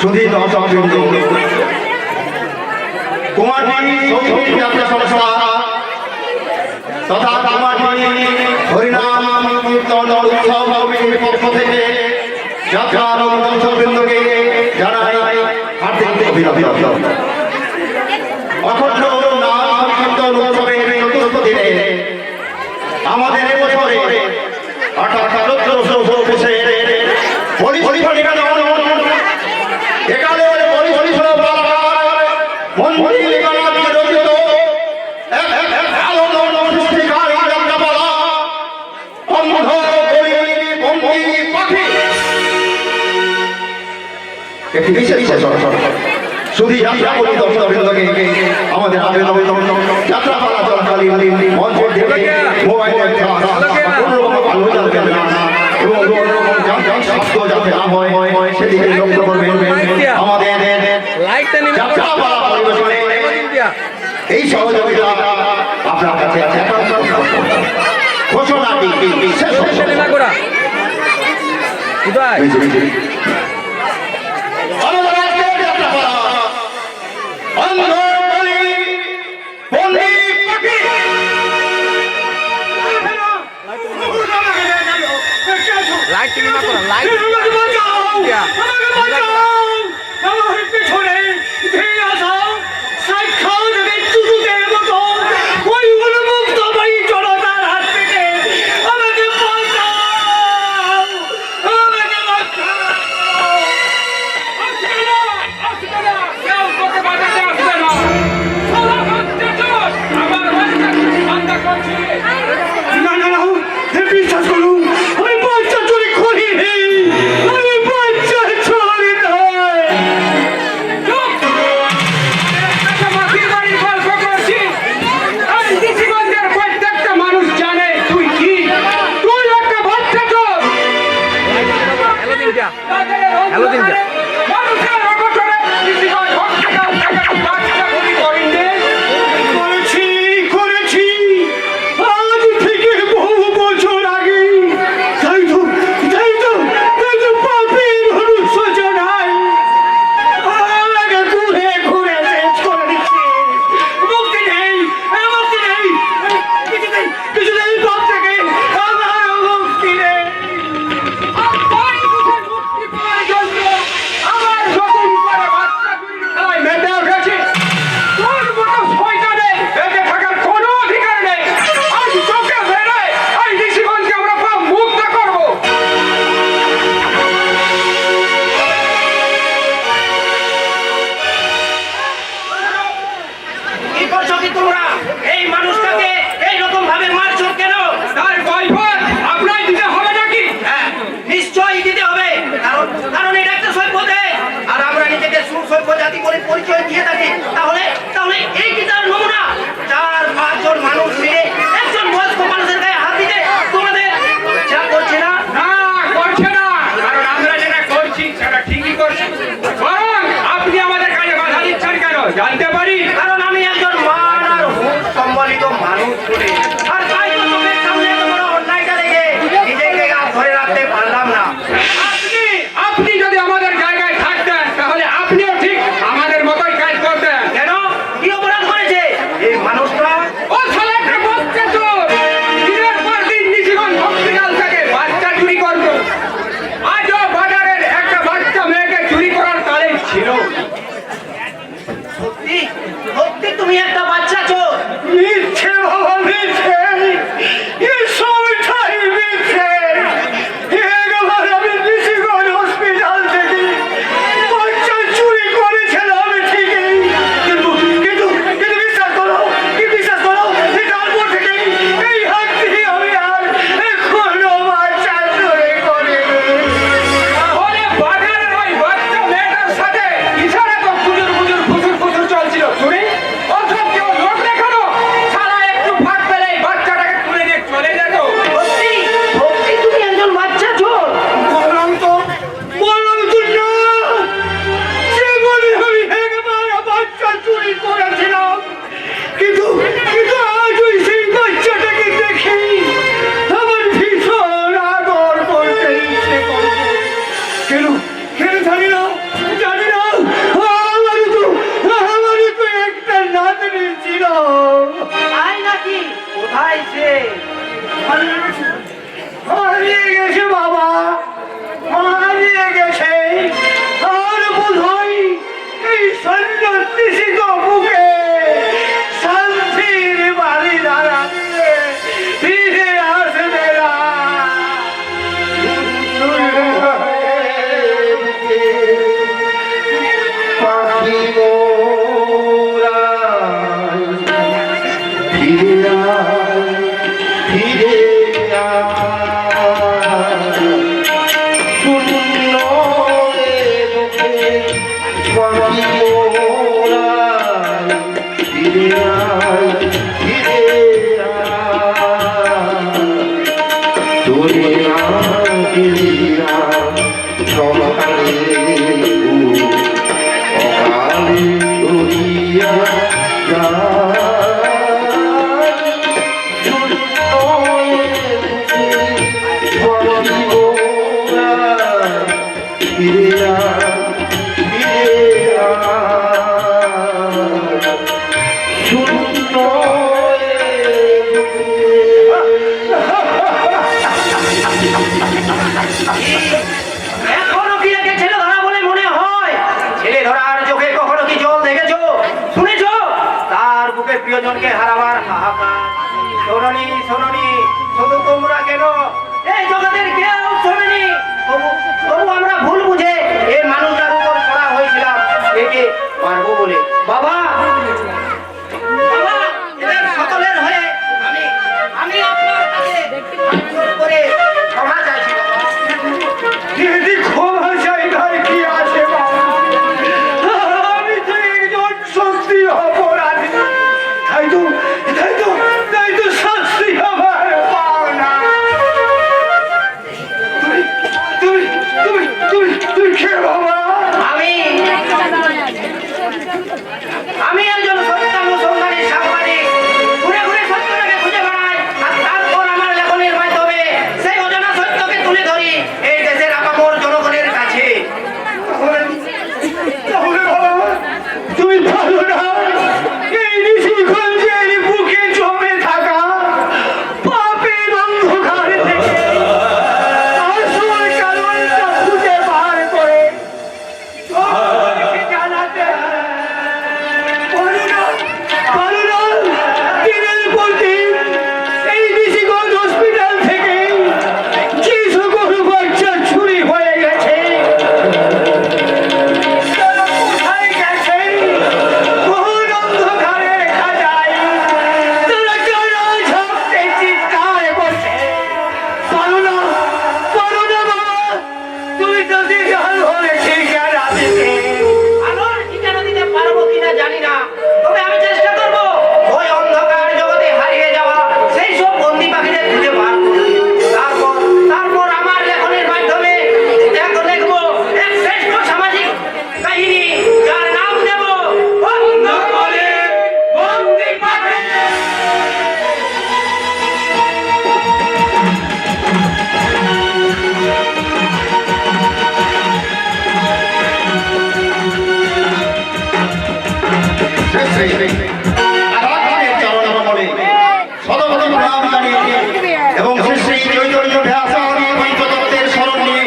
শুধু দর্শকবৃন্দ, কুমারী সৌধী যাত্রা সংস্থা তথা কুমারী হরিনাম কীর্তন উৎসব কমিটির পক্ষ থেকে যাত্রার দর্শকবৃন্দকে জানাই হার্দিক অভিনন্দন। অখণ্ড নাম কীর্তন উৎসবের চতুর্থ দিনে আমাদের এবছরে অর্থাৎ শুধু যাত্রা করি দর্শকবৃন্দকে আমাদের আবেদন যাত্রা পালা চলাকালীন মঞ্চের দিকে মোবাইলের ভালো যাবেন না এবং শব্দ যাতে না হয় সেদিকে লক্ষ্য করবেন। আমাদের যাত্রা পালা পরিবেশনে এই সহযোগিতা আপনার কাছে আছে। ঘোষণাটি শেষ পরিচয় দিয়ে থাকি তাহলে এই কি তার নমুনা? 4-5 জন মানুষ মিলে একজন বয়স্ক মানুষের গায়ে হাত দিতে তোমাদের যা করছে না? করছে না, কারণ আমরা যেটা করছি সেটা ঠিকই করছি। বরং আপনি আমাদের কাজে বাধা দিচ্ছেন কেন জানতে পারি? কারণ আমি একজন মান আর হুঁশ সম্বলিত মানুষ বলে, আর তাই তো চোখের সামনে এত বড় অন্যায়টা দেখে নিজেকে ধরে রাখতে পারলাম না। আপনি যদি আমাদের জায়গায় থাকতেন তাহলে আপনিও ঠিক আমাদের মতোই কাজ করতেন। কেন? কি অপরাধ করেছে এই মানুষটা? ও শালা একটা বাচ্চা চোর, দিনের পর দিন নিশিগঞ্জ হসপিটাল থেকে বাচ্চা চুরি করতো। আজও বাজারের একটা বাচ্চা মেয়েকে চুরি করার তালেই ছিল। সত্যি সত্যি তুমি একটা বাচ্চা চোর? মিথ্যে বাবা, মিথ্যে, এ সবটাই মিথ্যে। একবার আমি নিশিগঞ্জ হসপিটাল থেকে বাচ্চা চুরি করেছিলাম ঠিকই, কিন্তু বিশ্বাস করো তারপর থেকে এই হাত দিয়ে আমি আর কোনো বাচ্চা চুরি করিনি। তাহলে বাজারের ওই বাচ্চা মেয়েটার সাথে ইশারা তো ফুসুর চলছিল শুনি, অথচ কেউ লোক দেখানো সারা একটু ফাঁক পেলে বাচ্চাটাকে তুলে নিয়ে চলে যেত। সত্যি সত্যি তুমি একজন বাচ্চা চোর? বললাম তো না, জীবনে আমি একবার বাচ্চা চুরি করেছিলাম, কিন্তু আজ ওই সেই বাচ্চাটাকে দেখি আমার ভীষণ আদর করতে ইচ্ছে করছে। কেন জানি না কি কোথায় সে? হারিয়ে গেছে বাবা, হারিয়ে গেছে। আর বোধহয় এই সন্ন্যাসীত বুকে শান্তির বাড়ি দাঁড়াতে ফিরে আসবে না। পাখি মোরা ফিরে আয়, ফিরে আয়। শূন্য রে বুকে পাখি মোরা ফিরে আয়, ফিরে আয়। তোরে আগে সকালে অকালে উড়িয়া এখনো কি একে ছেলে ধরা বলে মনে হয়? ছেলে ধরার চোখে কখনো কি জল দেখেছো, শুনেছো? তার বুকে প্রিয়জনকে হারাবার হাহাকার। শোনোনি, শোনোনি, শুধু তোমরা কেন, এই জগতের কেউ শোনেনি। তবু আমরা ভুল বুঝে এই মানুষটার উপর চড়া হয়েছিলাম একে মারবো বলে। বাবা, বাবা, এদের সকলের হয়ে আমি আপনার কাছে হাত জোড় করে ক্ষমা চাইছি বাবা। যদি ক্ষমা চাইবার কি আছে বাবা? আমি তো একজন সত্যি অপরাধী। তাই তো শাস্তি আমার পাও না। তুই কে বাবা? আমি একজন সত্যানুসন্ধানী সাংবাদিক। ঘুরে ঘুরে সত্যটাকে খুঁজে বেড়াই, আর তারপর আমার লেখনের মাধ্যমে সেই অজানা সত্যকে তুলে ধরি এই দেশের আপামর জনগণের কাছে। তাহলে বাবা তুমি ভালো না এই নিশিগঞ্জের বুকে জমে থাকা পাপের অন্ধকার থেকে আসল কারণটা খুঁজে বার করে জনগণকে জানাতে পারো না। দিনের পর দিন এই নিশিগঞ্জ হসপিটাল থেকে যে সকল বাচ্চা চুরি হয়ে গেছে তারা কোথায় গেছে? কোন অন্ধকারে খাঁচায় তারা কারা ঝাপটে চিৎকার করছে? পারো না বাবা, তুমি তো দিশাল হলে ঠিকানা দিতে। আলোর ঠিকানা দিতে পারবো কিনা জানি না, তবে আমি চেষ্টা করব ওই অন্ধকার জগতে হারিয়ে যাওয়া সেই সব বন্দি পাখিদের খুঁজে বার করতে। তারপর আমার লেখনের মাধ্যমে লিখবো এক শ্রেষ্ঠ সামাজিক কাহিনী, যার নাম দেব অন্ধকারে বন্দি পাখি। এবং শ্রী শ্রী চৈতন্য ব্যাসাদি পঞ্চতত্ত্বের স্মরণ নিয়ে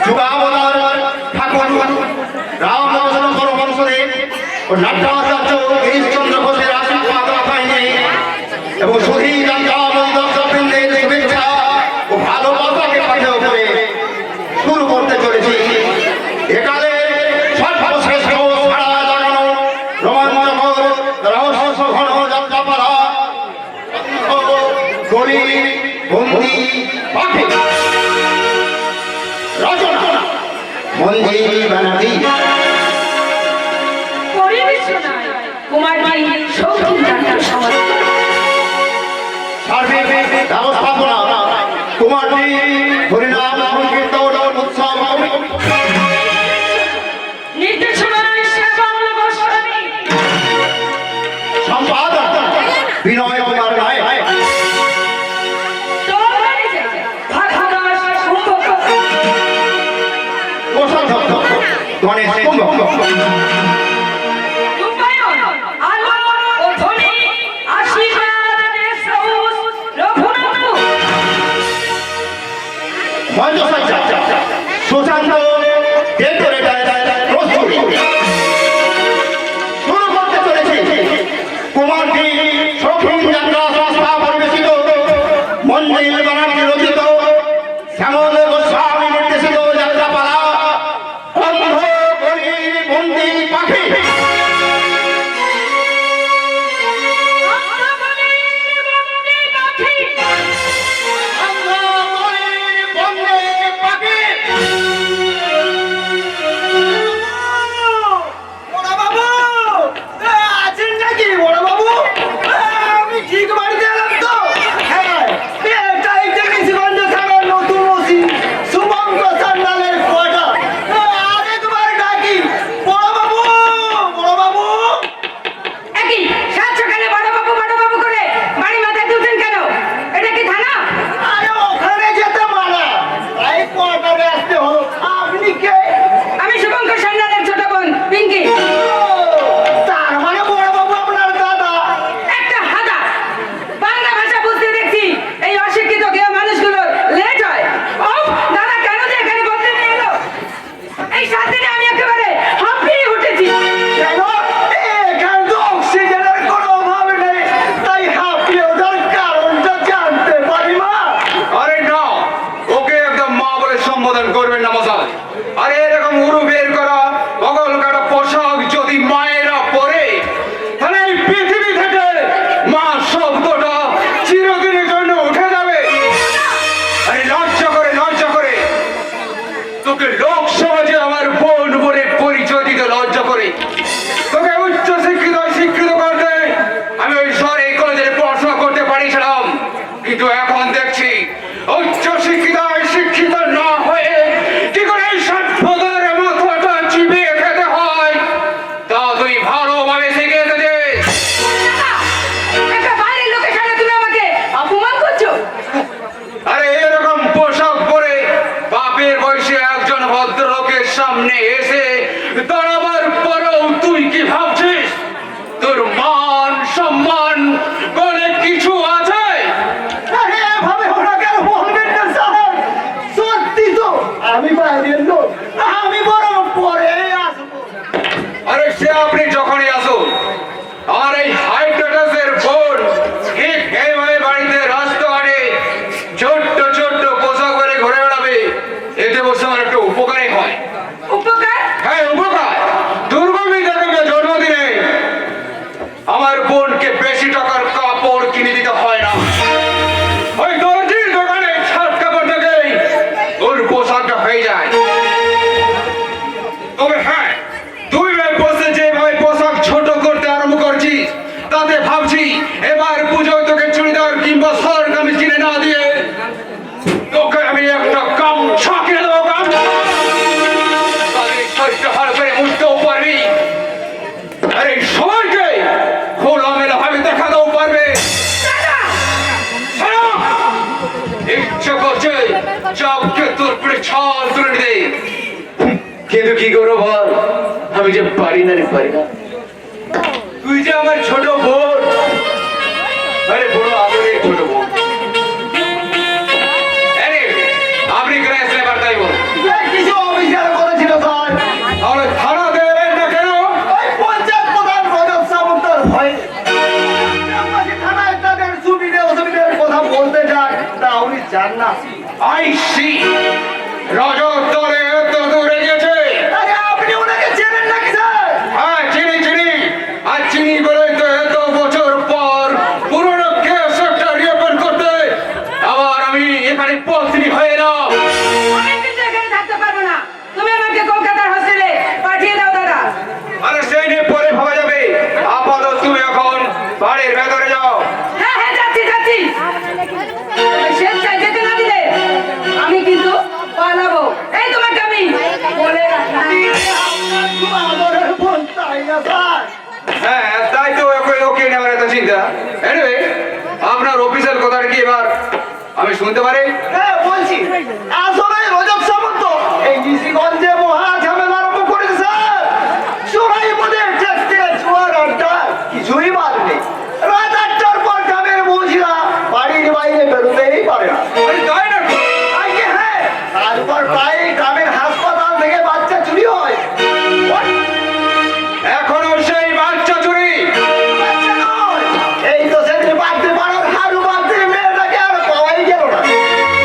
যুগাবতার ঠাকুর রামকৃষ্ণ পরমহংসদেব ও নাট্যাচার্য গিরিশচন্দ্র ঘোষের আশীর্বাদ মাথায় নিয়ে এবং সুধী দর্শকবৃন্দের শুভেচ্ছা ও ভালোবাসাকে পাথেয় করে শুরু করতে চলেছি একালে সর্বশ্রেষ্ঠ সাড়া জাগানো রোমাঞ্চকর রহস্য ঘন যাত্রাপালা গলি বন্দি পাখি রচনা মঞ্জুরি ব্যানার্জি, পরিবেশনায় কুমারী শৌখিন ডাক্তার সমাজ, সার্বিক ব্যবস্থাপনা কুমারজি হরিনাম সংকীর্তন উৎসব, নির্দেশনায় শ্যামল গোস্বামী, সম্পাদক বিনয় কুমার রায়, কোষাধ্যক্ষ গণেশ কুম্ভ, রূপায়ণ আলো ও ধ্বনি আশীর্বাদ সাথে নিয়ে আমি একেবারে হাঁপিয়ে উঠেছি। কেন? এখানে তো অক্সিজেনের কোনো অভাব নেই, তাই হাঁপিয়ে ওঠার কারণটা জানতে পারি মা? আরে না, ওকে একদম মা বলে সম্বোধন করবেন না মশাই। আরে এরকম উরু বের করা বগল কাটা পোশাক যদি মায়েরা পরে, তাহলে এই পৃথিবী থেকে মা শব্দটা চিরদিনের জন্য উঠে যাবে। আরে লজ্জা করে, লজ্জা করে, তোকে লোক সমাজে আমার বোন বলে পরিচয় দিতে লজ্জা করে। তোকে উচ্চ শিক্ষিত শিক্ষিত করতে আমি ওই শহরে কলেজে পড়াশোনা করতে পারিছিলাম, কিন্তু এখন দেখছি উচ্চ শিক্ষিত শিক্ষিত না হয়ে কি করে এই সভ্যতার মাথাটা চিবিয়ে খেতে হয় তা তুই ভালোভাবে শিখে এসেছিস। একটা বাইরের লোকের সামনে তুমি আমাকে অপমান করছো। আরে এরকম পোশাক পরে বাপের বয়সে একজন ভদ্রলোকের সামনে এসে দাঁড়াবার পরেও তুই কি ভাবছিস তোর মান সম্মান বলে কিছু আছে? আরে এভাবে ওনাকে আর বলবেন না স্যার, সত্যি তো আমি বাইরের লোক, আমি বরং পরে আসবো। আরে সে আপনি যখনই আসুন, আমার এই হাইড্রোটাসের বোন ঠিক এইভাবে বাড়িতে রাস্তাঘাটে ছোট্ট ছোট্ট পোশাক পরে ঘুরে বেড়াবে, এতে বসে আমার একটু উপকারই হয়। উপকার? হ্যাঁ উপকার। দুর্গমী দেখবে জন্মদিনে আমার বোনকে বেশি টাকার কাপড় কিনে দিতে হয় না, ওই দর্জির দোকানে ছাট কাপড় থেকেই ওর পোশাকটা হয়ে যায়। তবে হ্যাঁ, তুই বসে যেভাবে পোশাক ছোট করতে আরম্ভ করছিস, তাতে ভাবছি এবার পুজোয় তোকে চুড়িদার কিংবা শার্ট কামিজ কিনে না দিয়ে তোকে আমি একটা গামছা কিনে দেবো। গামছা তাহলে শরীরটা ভালো করে মুছতেও পারবি, আরে সবাইকে খোলামেলা ভাবে দেখাতেও পারবে। ছাড়ো! ইচ্ছা করছে চাপকে তোর পেটে ছাল তুলে দে, কিন্তু কি করবো বল, আমি যে পারি না রে, পারি না। তুই যে আমার ছোট বোন, আরে বড় আদরের ছোট বোন। আরে আপনি কেন আসলে বার্তাই বল, এই কিছু অবিচার করেছিল স্যার, তাহলে থানা দেবেন না কেন? ওই পঞ্চায়েত প্রধান রজব সামন্তর ভয়ে গ্রামবাসী থানায় তাদের সুবিধে অসুবিধার কথা বলতে যায়, তা উনি চান না। আই সি রজত দলে এত দূরে গেছে। আরে আপনি ওনাকে চেনেন নাকি স্যার? হ্যাঁ চিনি চিনি, আর চিনি বলে তো এত বছর পর পুরনো কেস একটা রিওপেন করতে আবার আমি এখানে পত্নী হয়ে না। আমি কিন্তু এখানে থাকতে পারবো না। তুমি আমাকে কলকাতার হোস্টেলে পাঠিয়ে দাও দাদা। আরে সেই নিয়ে পরে ভাবা যাবে, আপাতত তুমি এখন বাড়ির ভেতরে যাও। হ্যাঁ হ্যাঁ যাচ্ছি যাচ্ছি। স্বেচ্ছায় যেতে না দিলে আমি কিন্তু পালাবো। এই তোমাকে আমি বলে রাখি। আপনার খুব আদরের বোন, তাই না স্যার? হ্যাঁ তাই তো ওকে নেওয়ার এত চিন্তা। এনিওয়ে, আপনার অফিসের কথাটা কি এবার আমি শুনতে পারি? হ্যাঁ বলছি, আসলে রজব সামন্ত এই নিশিগঞ্জে মহা ঝামেলা আরম্ভ করেছে স্যার। সবাই মনে ঠেকতে জোয়ার আড্ডা কিছুই বাদ নেই। রাত 8টার পর গ্রামের মহিলা বাড়ির বাইরে বেরোতেই পারে না। আরে তাই নাকি? আগে হ্যাঁ, তারপর প্রায় গ্রামের হাসপাতাল থেকে বাচ্চা চুরি হয়। এখনো সেই বাচ্চা চুরি? বাচ্চা নয়, এই তো সেদিন বাড়তে পারার হারু বাড়তে মেয়েটাকে আর পাওয়াই গেল না।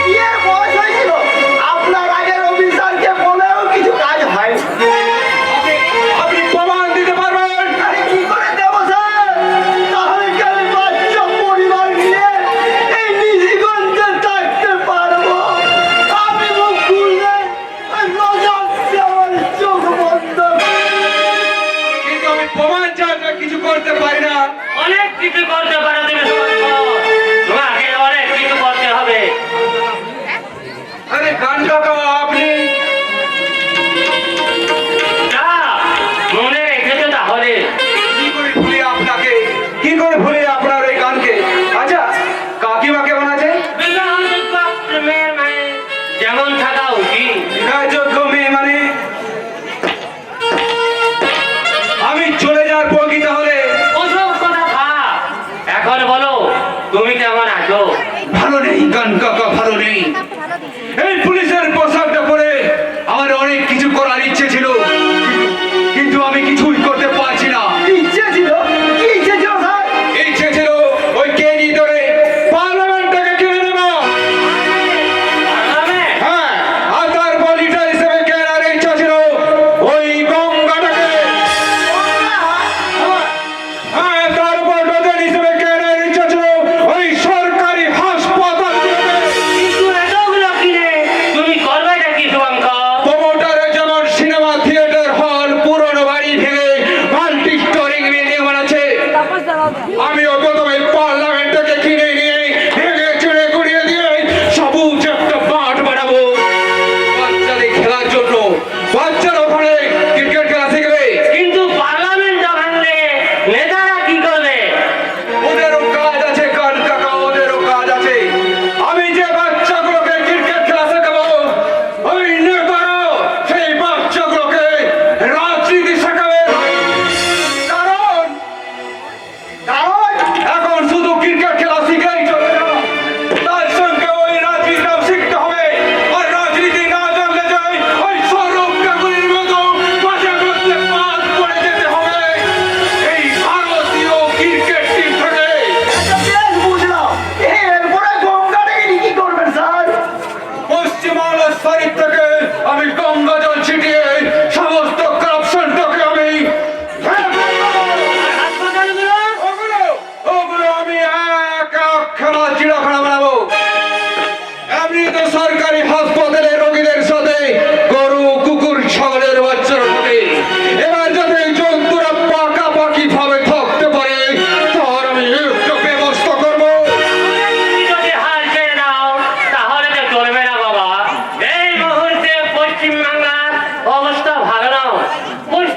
বিয়ের বয়স হয়েছিল, আপনার আগের অফিসারকে বলেও কিছু কাজ হয়নি। আপনি প্রমাণ দিতে পারবেন? আরে কি করে দেবো স্যার? তাহলে কি আমি বাচ্চা পরিবার নিয়ে এই নিশিগঞ্জে থাকতে পারবো? আমি মুখ খুললে ওই রজব আমার চোখ বন্ধ করে। কিন্তু আমি প্রমাণ ছাড়া কিছু করতে পারি না। অনেক কিছু করতে পারো তুমি, তোমাকে অনেক কিছু করতে হবে। আরে গান কাকা আপনি না, মনে রেখেছো তাহলে। কি করে ভুলি আপনাকে, কি করে ভুলি আপনার এই গানকে? আচ্ছা কাকিমা কেমন আছে? বিবাহযোগ্য মেয়ের মানে যেমন থাকা উচিত। বিবাহযোগ্য মেয়ে মানে আমি চলে যাওয়ার পর কি তাহলে ওসব কথা থাক। এখন বলো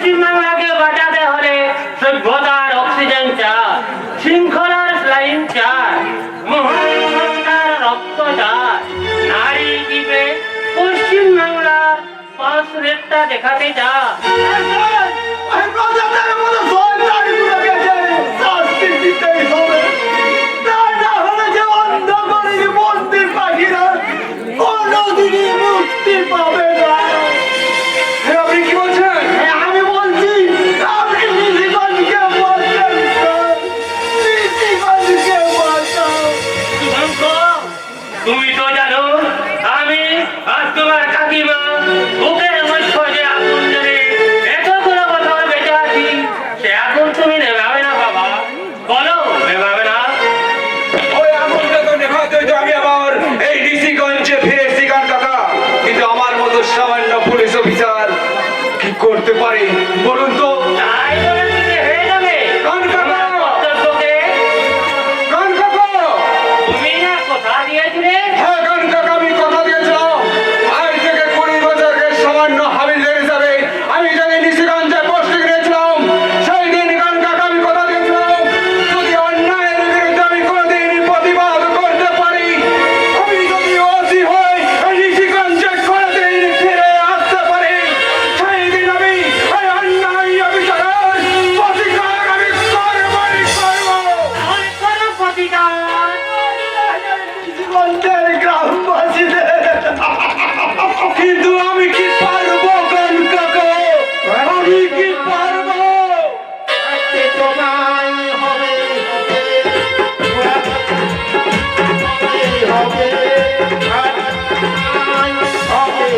পশ্চিমবাংলাকে বাঁচাতে হলে সভ্যতার অক্সিজেন চাই, শৃঙ্খলার স্লাইন চাই, মহানতার রক্ত চাই। নারী দ্বীপে পশ্চিমবাংলার পাঁচ রেটটা দেখাতে চাই। প্রজাদের মতো সন্তানগুলোকে যে শাস্তি দিতেই হবে, তা না হলে যে অন্ধকারের মন্দির পাখিরা কোনোদিনই মুক্তি পাবে না। আপনি কি বলছেন? আমি বলছি, আপনি নিশিগঞ্জকে বাঁচান স্যার, নিশিগঞ্জকে বাঁচান। শুভঙ্কর, তুমি তো জানো আমি আর তোমার কাকিমা বুকের মধ্যে যে আগুন জ্বলে এতগুলো বছর বেঁচে আছি, সে আগুন তুমি নেভাবে না বাবা? বলো, নেভাবে না? ওই আগুনটা তো নেভাতে হইতো আমি আবার এই ডিসিগঞ্জে ফিরে এসেছি কান কাকা। কিন্তু আমার মতো সামান্য পুলিশ অফিসার কি করতে পারে বলুন তো? তাই বলে তুমি হয়ে যাবে কান কাকা! তোমার কর্তব্যকে? কান কাকা! তুমি না কথা দিয়েছিলে? হ্যাঁ কান কাকা, আমি কথা দিয়েছিলাম আজ থেকে 20 বছরকে সামান্য হাবিলদার হিসাবে আমি যদি নিশিগঞ্জে পোস্টিং নিয়েছিলাম, সেই দিন কান কাকা আমি কথা দিয়েছিলাম যদি অন্যায়ের বিরুদ্ধে আমি কোনোদিন প্রতিবাদ করতে পারি, আমি যদি ওসি হই এই নিশিগঞ্জে কোনোদিন ফিরে আসতে পারি, সেই দিন আমি এই অন্যায় অবিচারের প্রতিকার আমি করবই করবো। তাহলে করো প্রতিকার। নিশিগঞ্জের গ্রামবাসীদের কিন্তু আমি কি পারবো কান কাকা? আমি কি পারবো? তোমায় হবে হবে হবে